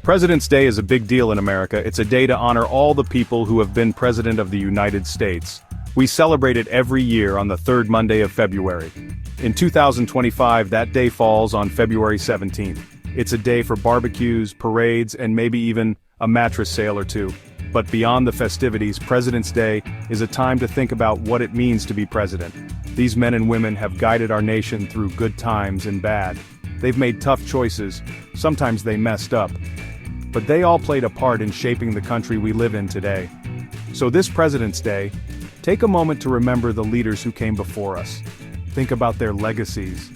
President's Day is a big deal in America. It's a day to honor all the people who have been President of the United States. We celebrate it every year on the third Monday of February. In 2025, that day falls on February 17th. It's a day for barbecues, parades, and maybe even a mattress sale or two. But beyond the festivities, President's Day is a time to think about what it means to be president. These men and women have guided our nation through good times and bad. They've made tough choices, sometimes they messed up. But they all played a part in shaping the country we live in today. So this President's Day, take a moment to remember the leaders who came before us. Think about their legacies.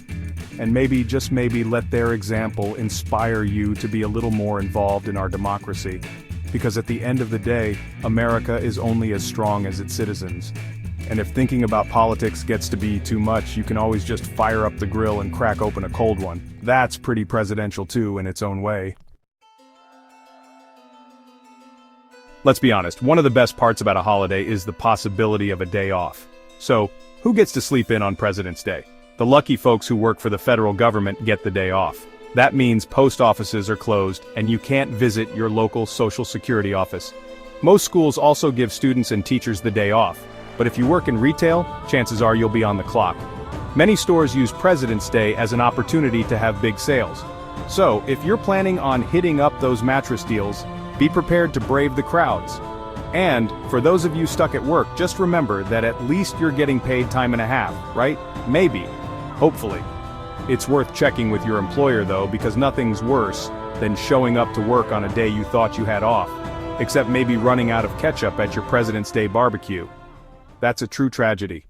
And maybe, just maybe, let their example inspire you to be a little more involved in our democracy. Because at the end of the day, America is only as strong as its citizens. And if thinking about politics gets to be too much, you can always just fire up the grill and crack open a cold one. That's pretty presidential too, in its own way. Let's be honest, one of the best parts about a holiday is the possibility of a day off. So, who gets to sleep in on President's Day? The lucky folks who work for the federal government get the day off. That means post offices are closed, and you can't visit your local Social Security office. Most schools also give students and teachers the day off, but if you work in retail, chances are you'll be on the clock. Many stores use President's Day as an opportunity to have big sales. So, if you're planning on hitting up those mattress deals, be prepared to brave the crowds. And, for those of you stuck at work, just remember that at least you're getting paid time and a half, right? Maybe. Hopefully. It's worth checking with your employer though, because nothing's worse than showing up to work on a day you thought you had off, except maybe running out of ketchup at your President's Day barbecue. That's a true tragedy.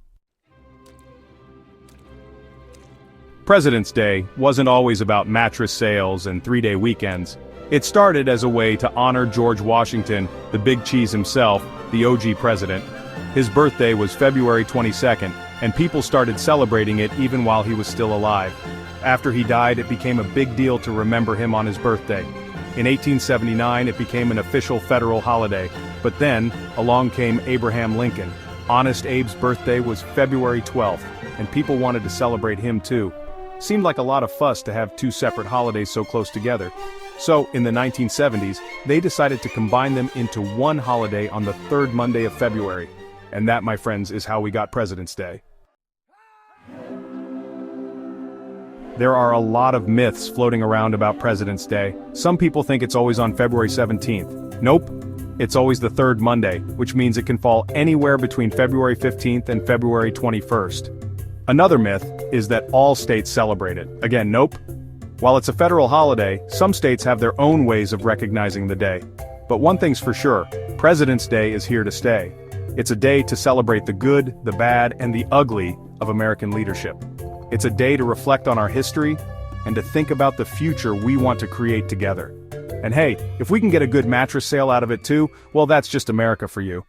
President's Day wasn't always about mattress sales and three-day weekends. It started as a way to honor George Washington, the big cheese himself, the OG president. His birthday was February 22nd, and people started celebrating it even while he was still alive. After he died, it became a big deal to remember him on his birthday. In 1879, it became an official federal holiday. But then, along came Abraham Lincoln. Honest Abe's birthday was February 12th, and people wanted to celebrate him too. Seemed like a lot of fuss to have two separate holidays so close together. So, in the 1970s, they decided to combine them into one holiday on the third Monday of February. And that, my friends, is how we got President's Day. There are a lot of myths floating around about President's Day. Some people think it's always on February 17th. Nope. It's always the third Monday, which means it can fall anywhere between February 15th and February 21st. Another myth is that all states celebrate it. Again, nope. While it's a federal holiday, some states have their own ways of recognizing the day. But one thing's for sure, President's Day is here to stay. It's a day to celebrate the good, the bad, and the ugly of American leadership. It's a day to reflect on our history, and to think about the future we want to create together. And hey, if we can get a good mattress sale out of it too, well, that's just America for you.